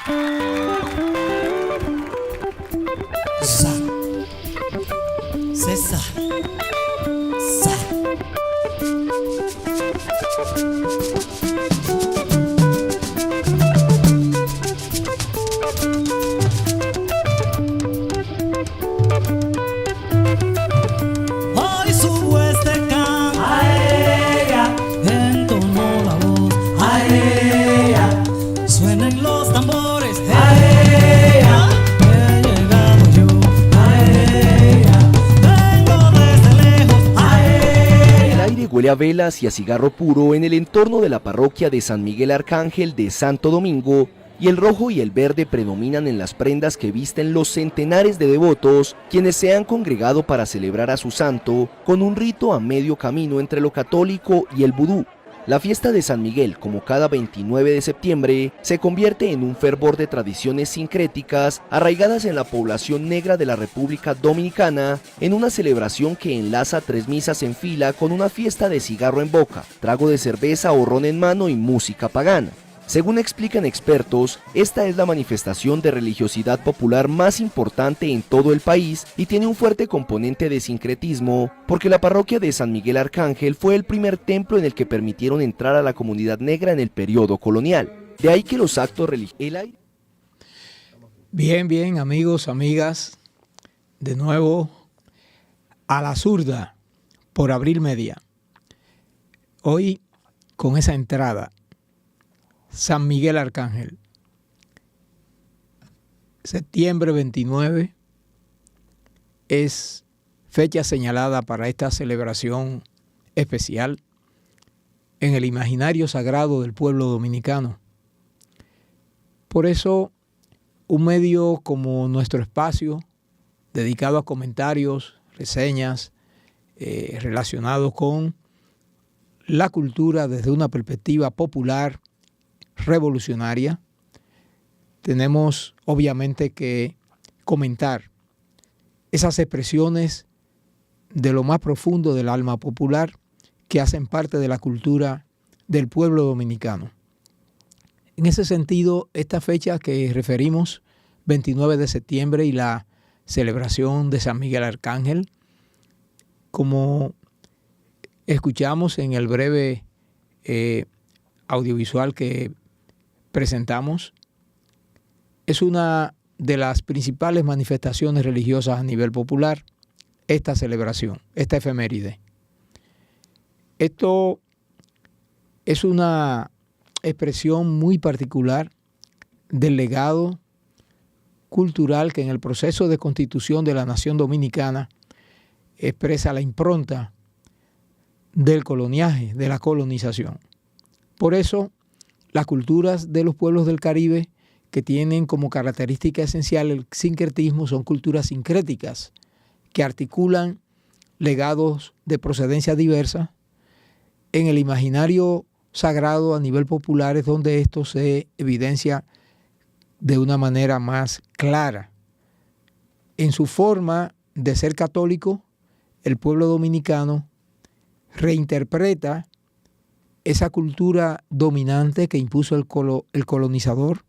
Sa, César, Sa. Hoy subo este canto a ella, entono la voz a ella, suenan los tambores a ella, he llegado yo a ella, vengo desde lejos a ella. El aire huele a velas y a cigarro puro en el entorno de la parroquia de San Miguel Arcángel de Santo Domingo, y el rojo y el verde predominan en las prendas que visten los centenares de devotos, quienes se han congregado para celebrar a su santo con un rito a medio camino entre lo católico y el vudú. La fiesta de San Miguel, como cada 29 de septiembre, se convierte en un fervor de tradiciones sincréticas arraigadas en la población negra de la República Dominicana, en una celebración que enlaza 3 misas en fila con una fiesta de cigarro en boca, trago de cerveza o ron en mano y música pagana. Según explican expertos, esta es la manifestación de religiosidad popular más importante en todo el país y tiene un fuerte componente de sincretismo, porque la parroquia de San Miguel Arcángel fue el primer templo en el que permitieron entrar a la comunidad negra en el periodo colonial. De ahí que los actos religiosos... Bien, amigos, amigas, de nuevo a la zurda por Abril Media. Hoy, con esa entrada, San Miguel Arcángel, septiembre 29 es fecha señalada para esta celebración especial en el imaginario sagrado del pueblo dominicano. Por eso, un medio como nuestro espacio, dedicado a comentarios, reseñas relacionados con la cultura desde una perspectiva popular, revolucionaria, tenemos obviamente que comentar esas expresiones de lo más profundo del alma popular que hacen parte de la cultura del pueblo dominicano. En ese sentido, esta fecha que referimos, 29 de septiembre, y la celebración de San Miguel Arcángel, como escuchamos en el breve audiovisual que presentamos, es una de las principales manifestaciones religiosas a nivel popular, esta celebración, esta efeméride. Esto es una expresión muy particular del legado cultural que en el proceso de constitución de la nación dominicana expresa la impronta del coloniaje, de la colonización. Por eso, las culturas de los pueblos del Caribe, que tienen como característica esencial el sincretismo, son culturas sincréticas que articulan legados de procedencia diversa. En el imaginario sagrado a nivel popular es donde esto se evidencia de una manera más clara. En su forma de ser católico, el pueblo dominicano reinterpreta esa cultura dominante que impuso el colonizador,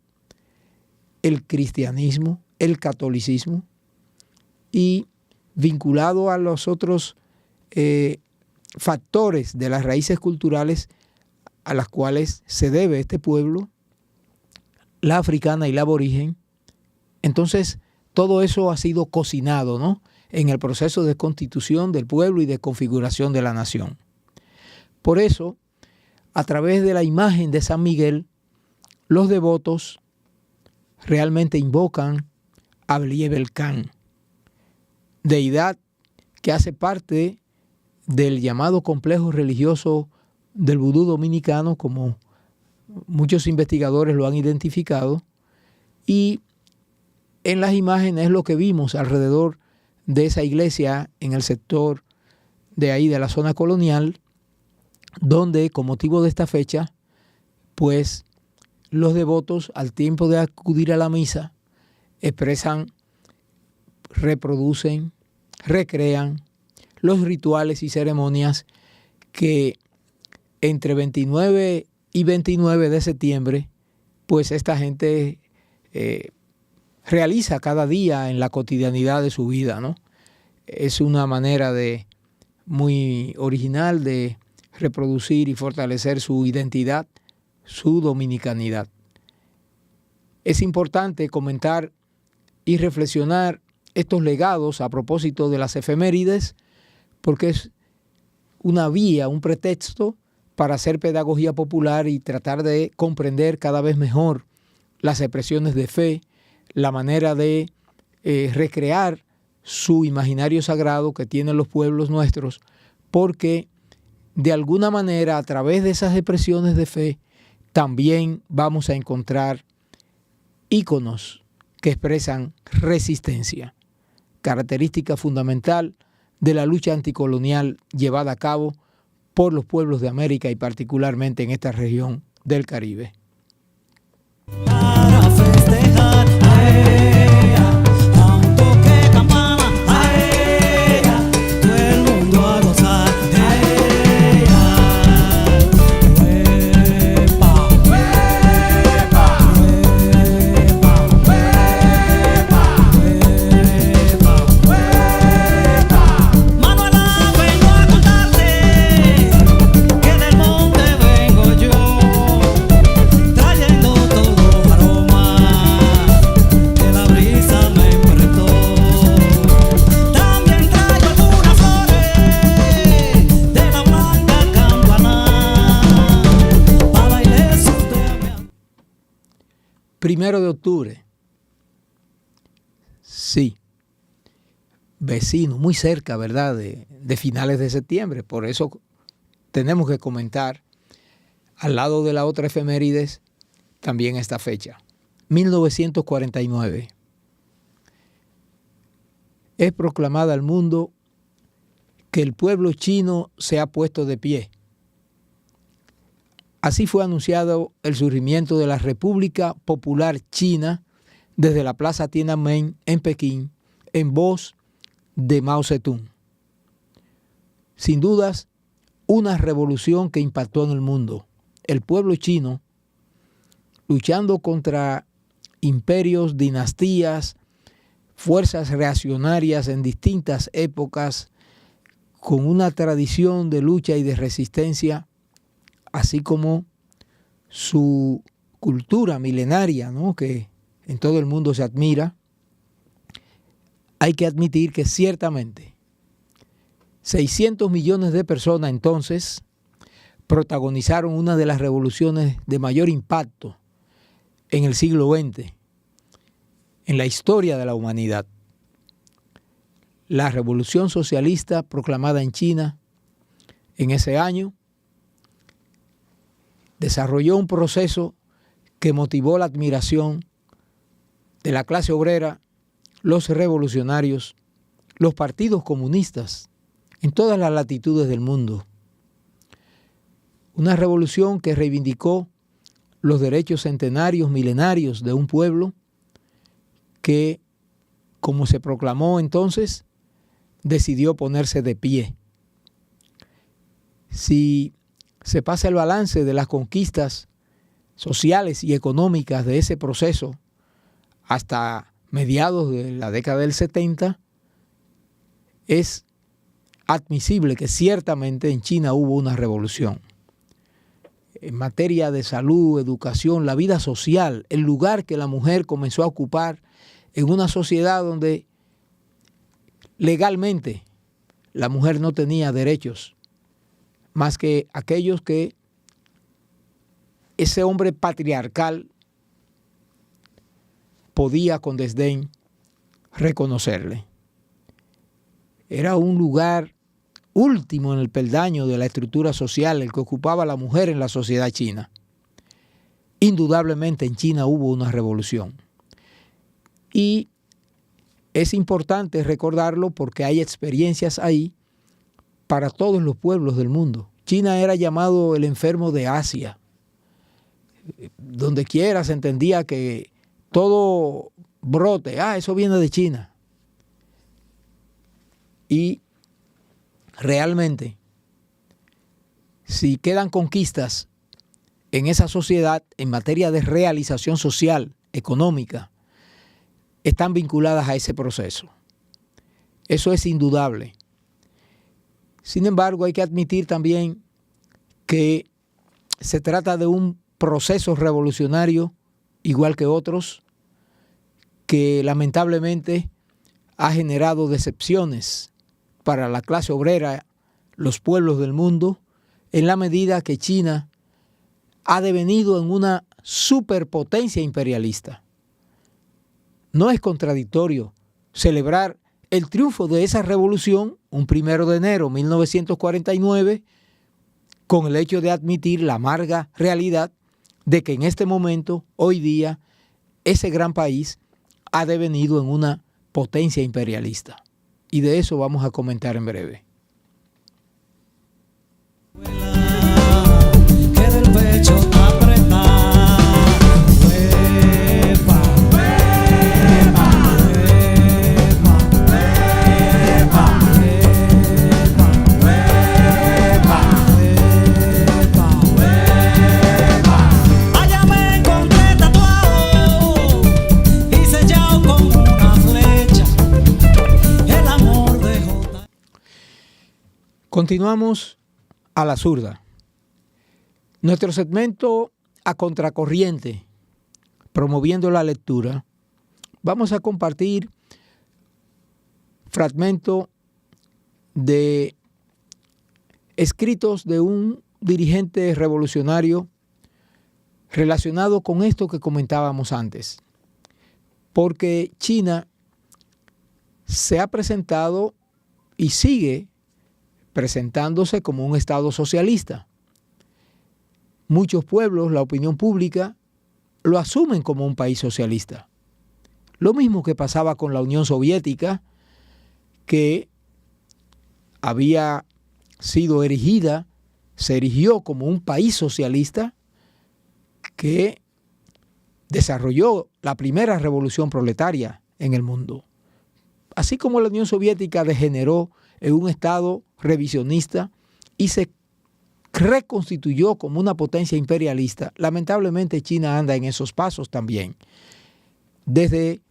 el cristianismo, el catolicismo, y vinculado a los otros factores de las raíces culturales a las cuales se debe este pueblo, la africana y la aborigen. Entonces, todo eso ha sido cocinado, ¿no?, en el proceso de constitución del pueblo y de configuración de la nación. Por eso, a través de la imagen de San Miguel, los devotos realmente invocan a Bliebelcan, deidad que hace parte del llamado complejo religioso del vudú dominicano, como muchos investigadores lo han identificado, y en las imágenes lo que vimos alrededor de esa iglesia en el sector de ahí de la zona colonial, donde con motivo de esta fecha, pues los devotos al tiempo de acudir a la misa expresan, reproducen, recrean los rituales y ceremonias que entre 29 y 29 de septiembre, pues esta gente realiza cada día en la cotidianidad de su vida, ¿no? Es una manera muy original de reproducir y fortalecer su identidad, su dominicanidad. Es importante comentar y reflexionar estos legados a propósito de las efemérides, porque es una vía, un pretexto para hacer pedagogía popular y tratar de comprender cada vez mejor las expresiones de fe, la manera de recrear su imaginario sagrado que tienen los pueblos nuestros, porque de alguna manera a través de esas expresiones de fe también vamos a encontrar íconos que expresan resistencia, característica fundamental de la lucha anticolonial llevada a cabo por los pueblos de América y particularmente en esta región del Caribe. Para festejar a ella, a un toque de campana a ella, todo el mundo a gozar de ella. Huepa, huepa, huepa, huepa, huepa. Manuela, vengo a contarte que del monte vengo yo, trayendo todo aroma que la brisa me emprestó. También traigo algunas flores de la blanca campana para la iglesia usted me... 1 de octubre. Sí, vecino, muy cerca, ¿verdad?, de finales de septiembre. Por eso tenemos que comentar, al lado de la otra efemérides, también esta fecha. 1949. Es proclamada al mundo que el pueblo chino se ha puesto de pie. Así fue anunciado el surgimiento de la República Popular China desde la Plaza Tiananmen en Pekín, en voz de Mao Zedong. Sin dudas, una revolución que impactó en el mundo. El pueblo chino, luchando contra imperios, dinastías, fuerzas reaccionarias en distintas épocas, con una tradición de lucha y de resistencia, así como su cultura milenaria, ¿no?, que en todo el mundo se admira. Hay que admitir que ciertamente 600 millones de personas entonces protagonizaron una de las revoluciones de mayor impacto en el siglo XX, en la historia de la humanidad. La revolución socialista proclamada en China en ese año desarrolló un proceso que motivó la admiración de la clase obrera, los revolucionarios, los partidos comunistas en todas las latitudes del mundo. Una revolución que reivindicó los derechos centenarios, milenarios de un pueblo que, como se proclamó entonces, decidió ponerse de pie. Si se pasa el balance de las conquistas sociales y económicas de ese proceso hasta mediados de la década del 70, es admisible que ciertamente en China hubo una revolución. En materia de salud, educación, la vida social, el lugar que la mujer comenzó a ocupar en una sociedad donde legalmente la mujer no tenía derechos, más que aquellos que ese hombre patriarcal podía con desdén reconocerle. Era un lugar último en el peldaño de la estructura social, el que ocupaba la mujer en la sociedad china. Indudablemente en China hubo una revolución. Y es importante recordarlo porque hay experiencias ahí para todos los pueblos del mundo. China era llamado el enfermo de Asia. Donde quiera se entendía que todo brote, eso viene de China. Y realmente, si quedan conquistas en esa sociedad en materia de realización social, económica, están vinculadas a ese proceso. Eso es indudable. Sin embargo, hay que admitir también que se trata de un proceso revolucionario, igual que otros, que lamentablemente ha generado decepciones para la clase obrera, los pueblos del mundo, en la medida que China ha devenido en una superpotencia imperialista. No es contradictorio celebrar el triunfo de esa revolución, un 1 de enero de 1949, con el hecho de admitir la amarga realidad de que en este momento, hoy día, ese gran país ha devenido en una potencia imperialista. Y de eso vamos a comentar en breve. Que del pecho apretar. Huepa, huepa, huepa, huepa, huepa, huepa, huepa. Allá me encontré tatuado y sellado con una flecha el amor de J. Continuamos a la zurda. Nuestro segmento a contracorriente, promoviendo la lectura, vamos a compartir fragmentos de escritos de un dirigente revolucionario relacionado con esto que comentábamos antes. Porque China se ha presentado y sigue presentándose como un Estado socialista. Muchos pueblos, la opinión pública, lo asumen como un país socialista. Lo mismo que pasaba con la Unión Soviética, que había sido erigida, se erigió como un país socialista que desarrolló la primera revolución proletaria en el mundo. Así como la Unión Soviética degeneró en un Estado revisionista y se reconstituyó como una potencia imperialista, lamentablemente China anda en esos pasos también. Desde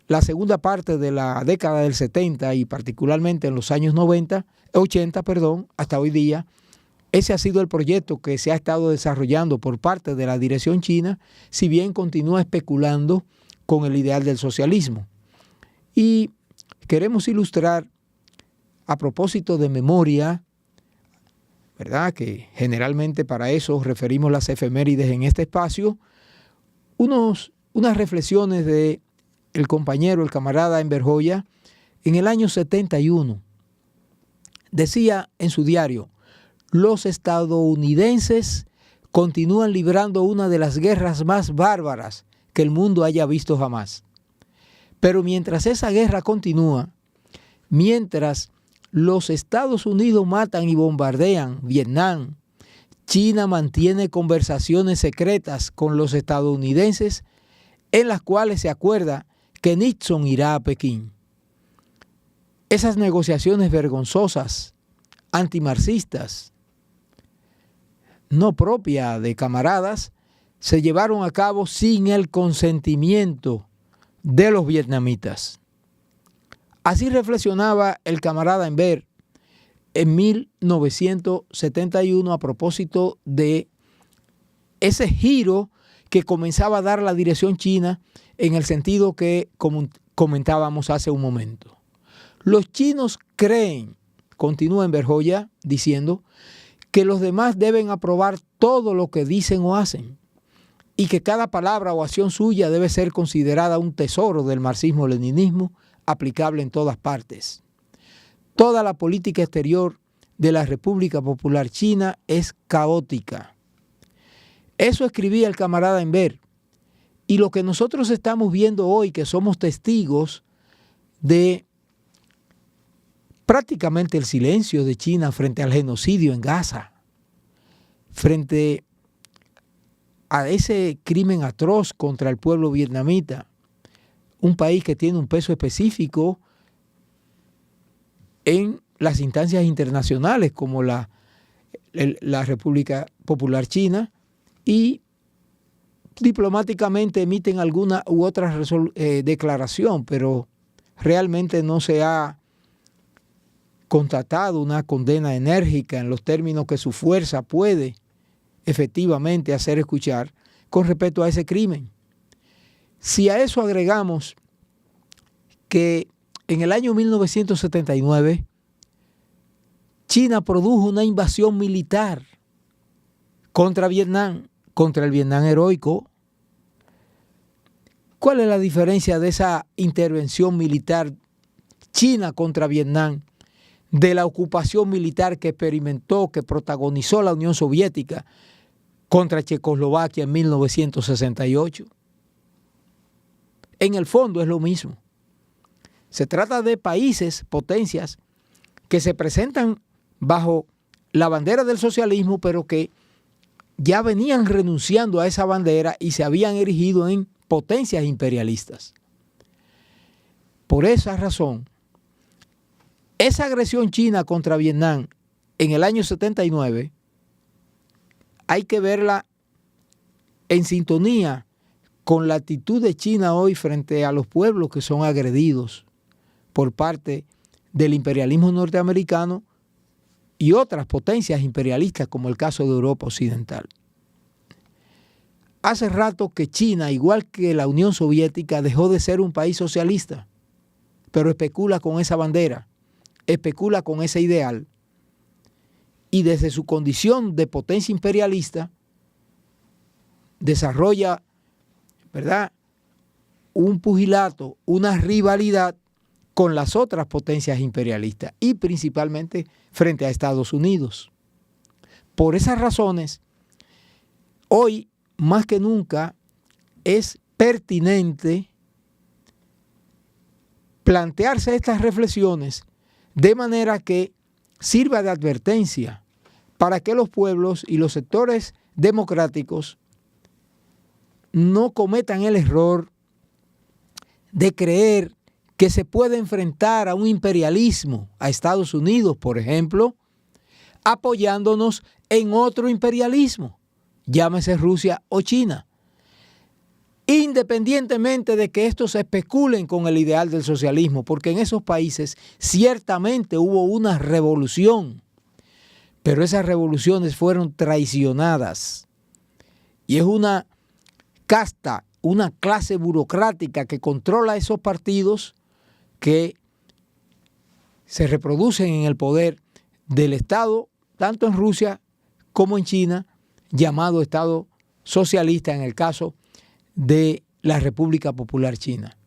la segunda parte de la década del 70 y particularmente en los años 80, hasta hoy día, ese ha sido el proyecto que se ha estado desarrollando por parte de la dirección china, si bien continúa especulando con el ideal del socialismo. Y queremos ilustrar, a propósito de memoria, ¿verdad?, que generalmente para eso referimos las efemérides en este espacio, unas reflexiones de el compañero, el camarada Enver Hoxha, en el año 71. Decía en su diario: los estadounidenses continúan librando una de las guerras más bárbaras que el mundo haya visto jamás. Pero mientras esa guerra continúa, mientras los Estados Unidos matan y bombardean Vietnam, China mantiene conversaciones secretas con los estadounidenses en las cuales se acuerda que Nixon irá a Pekín. Esas negociaciones vergonzosas, antimarxistas, no propias de camaradas, se llevaron a cabo sin el consentimiento de los vietnamitas. Así reflexionaba el camarada Enver en 1971 a propósito de ese giro que comenzaba a dar la dirección china en el sentido que comentábamos hace un momento. Los chinos creen, continúa Enver Hoxha diciendo, que los demás deben aprobar todo lo que dicen o hacen y que cada palabra o acción suya debe ser considerada un tesoro del marxismo-leninismo aplicable en todas partes. Toda la política exterior de la República Popular China es caótica. Eso escribía el camarada Enver. Y lo que nosotros estamos viendo hoy, que somos testigos de prácticamente el silencio de China frente al genocidio en Gaza, frente a ese crimen atroz contra el pueblo vietnamita, un país que tiene un peso específico en las instancias internacionales como la República Popular China y diplomáticamente emiten alguna u otra declaración, pero realmente no se ha constatado una condena enérgica en los términos que su fuerza puede efectivamente hacer escuchar con respecto a ese crimen. Si a eso agregamos que en el año 1979 China produjo una invasión militar contra Vietnam, contra el Vietnam heroico. ¿Cuál es la diferencia de esa intervención militar china contra Vietnam de la ocupación militar que experimentó, que protagonizó la Unión Soviética contra Checoslovaquia en 1968? En el fondo es lo mismo. Se trata de países, potencias, que se presentan bajo la bandera del socialismo, pero que ya venían renunciando a esa bandera y se habían erigido en potencias imperialistas. Por esa razón, esa agresión china contra Vietnam en el año 79 hay que verla en sintonía con la actitud de China hoy frente a los pueblos que son agredidos por parte del imperialismo norteamericano y otras potencias imperialistas como el caso de Europa Occidental. Hace rato que China, igual que la Unión Soviética, dejó de ser un país socialista, pero especula con esa bandera, especula con ese ideal, y desde su condición de potencia imperialista desarrolla, ¿verdad?, un pugilato, una rivalidad con las otras potencias imperialistas y principalmente frente a Estados Unidos. Por esas razones, hoy más que nunca es pertinente plantearse estas reflexiones de manera que sirva de advertencia para que los pueblos y los sectores democráticos no cometan el error de creer que se puede enfrentar a un imperialismo, a Estados Unidos, por ejemplo, apoyándonos en otro imperialismo, llámese Rusia o China, independientemente de que estos especulen con el ideal del socialismo, porque en esos países ciertamente hubo una revolución, pero esas revoluciones fueron traicionadas. Y es una casta, una clase burocrática que controla esos partidos que se reproducen en el poder del Estado, tanto en Rusia como en China, llamado Estado socialista en el caso de la República Popular China.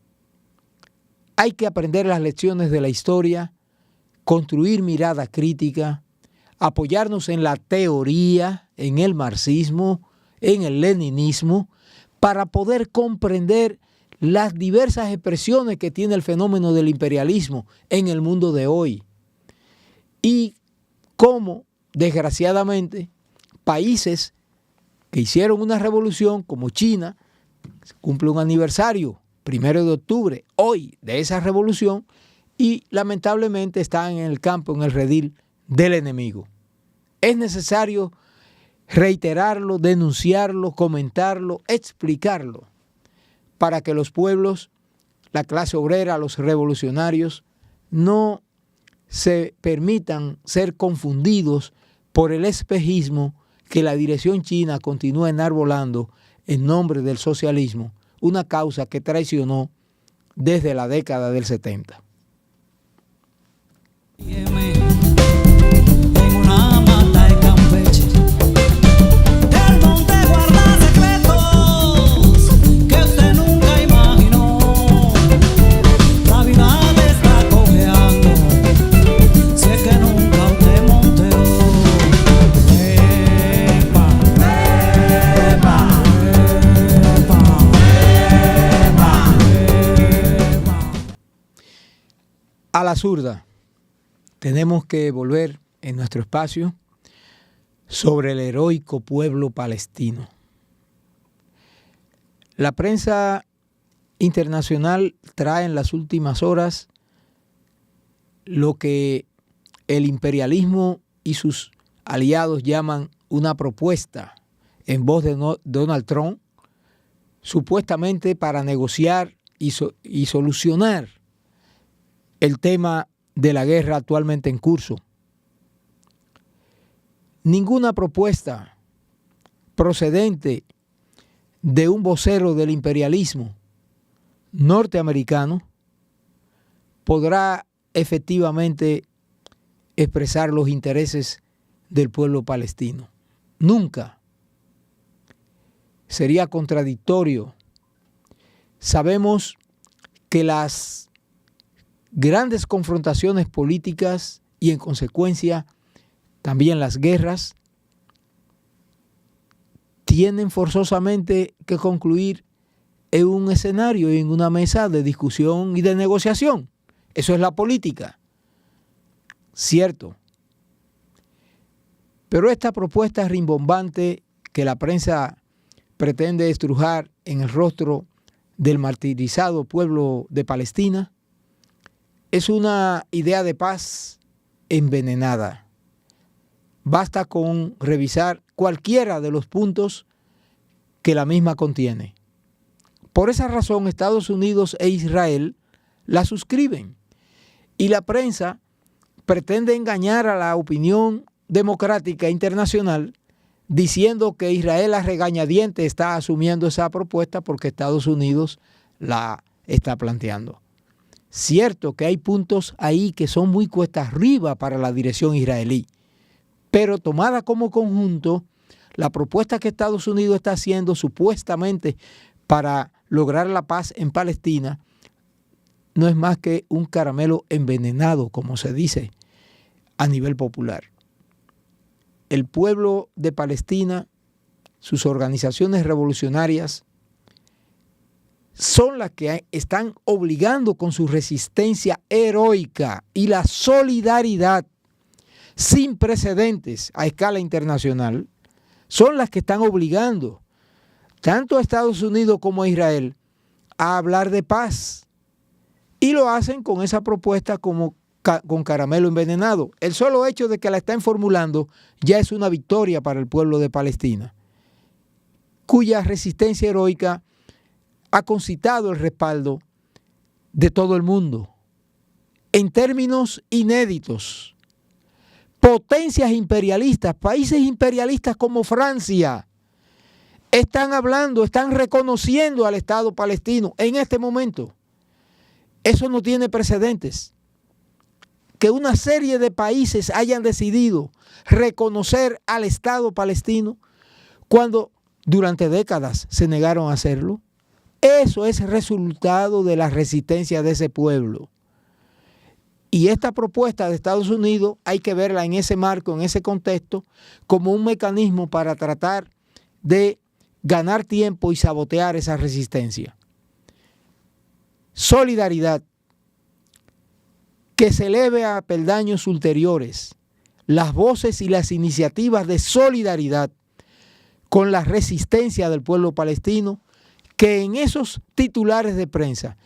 Hay que aprender las lecciones de la historia, construir mirada crítica, apoyarnos en la teoría, en el marxismo, en el leninismo, para poder comprender las diversas expresiones que tiene el fenómeno del imperialismo en el mundo de hoy. Y cómo, desgraciadamente, países que hicieron una revolución como China, cumple un aniversario, 1 de octubre, hoy, de esa revolución, y lamentablemente están en el campo, en el redil del enemigo. Es necesario reiterarlo, denunciarlo, comentarlo, explicarlo, para que los pueblos, la clase obrera, los revolucionarios, no se permitan ser confundidos por el espejismo que la dirección china continúa enarbolando en nombre del socialismo, una causa que traicionó desde la década del 70. En una mata de Campeche, el monte guarda secretos que usted nunca imaginó. La vida te está cojeando, si es que nunca usted monteó. Epa, epa, epa, epa. A la zurda. Tenemos que volver en nuestro espacio sobre el heroico pueblo palestino. La prensa internacional trae en las últimas horas lo que el imperialismo y sus aliados llaman una propuesta en voz de Donald Trump supuestamente para negociar y solucionar el tema de la guerra actualmente en curso. Ninguna propuesta procedente de un vocero del imperialismo norteamericano podrá efectivamente expresar los intereses del pueblo palestino. Nunca. Sería contradictorio. Sabemos que las grandes confrontaciones políticas y en consecuencia también las guerras tienen forzosamente que concluir en un escenario y en una mesa de discusión y de negociación. Eso es la política. Cierto. Pero esta propuesta rimbombante que la prensa pretende estrujar en el rostro del martirizado pueblo de Palestina es una idea de paz envenenada. Basta con revisar cualquiera de los puntos que la misma contiene. Por esa razón, Estados Unidos e Israel la suscriben y la prensa pretende engañar a la opinión democrática internacional diciendo que Israel a regañadientes está asumiendo esa propuesta porque Estados Unidos la está planteando. Cierto que hay puntos ahí que son muy cuesta arriba para la dirección israelí, pero tomada como conjunto, la propuesta que Estados Unidos está haciendo supuestamente para lograr la paz en Palestina no es más que un caramelo envenenado, como se dice a nivel popular. El pueblo de Palestina, sus organizaciones revolucionarias, son las que están obligando con su resistencia heroica y la solidaridad sin precedentes a escala internacional, son las que están obligando tanto a Estados Unidos como a Israel a hablar de paz. Y lo hacen con esa propuesta como con caramelo envenenado. El solo hecho de que la estén formulando ya es una victoria para el pueblo de Palestina, cuya resistencia heroica ha concitado el respaldo de todo el mundo. En términos inéditos, potencias imperialistas, países imperialistas como Francia, están hablando, están reconociendo al Estado palestino en este momento. Eso no tiene precedentes. Que una serie de países hayan decidido reconocer al Estado palestino cuando durante décadas se negaron a hacerlo. Eso es resultado de la resistencia de ese pueblo. Y esta propuesta de Estados Unidos hay que verla en ese marco, en ese contexto, como un mecanismo para tratar de ganar tiempo y sabotear esa resistencia. Solidaridad. Que se eleve a peldaños ulteriores las voces y las iniciativas de solidaridad con la resistencia del pueblo palestino, que en esos titulares de prensa,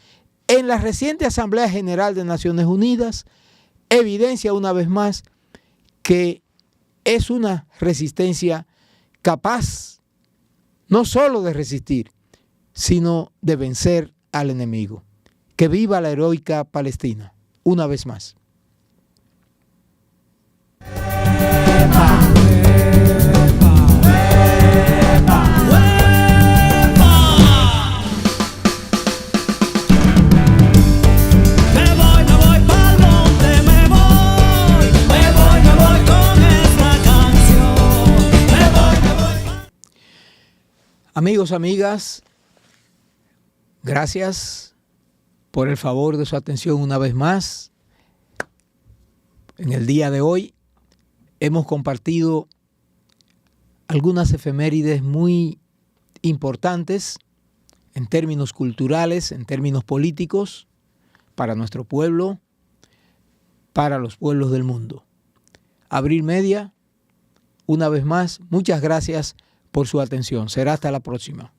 en la reciente Asamblea General de Naciones Unidas, evidencia una vez más que es una resistencia capaz no solo de resistir, sino de vencer al enemigo. Que viva la heroica Palestina, una vez más. Amigos, amigas, gracias por el favor de su atención una vez más. En el día de hoy hemos compartido algunas efemérides muy importantes en términos culturales, en términos políticos, para nuestro pueblo, para los pueblos del mundo. Abril Media, una vez más, muchas gracias por su atención. Será hasta la próxima.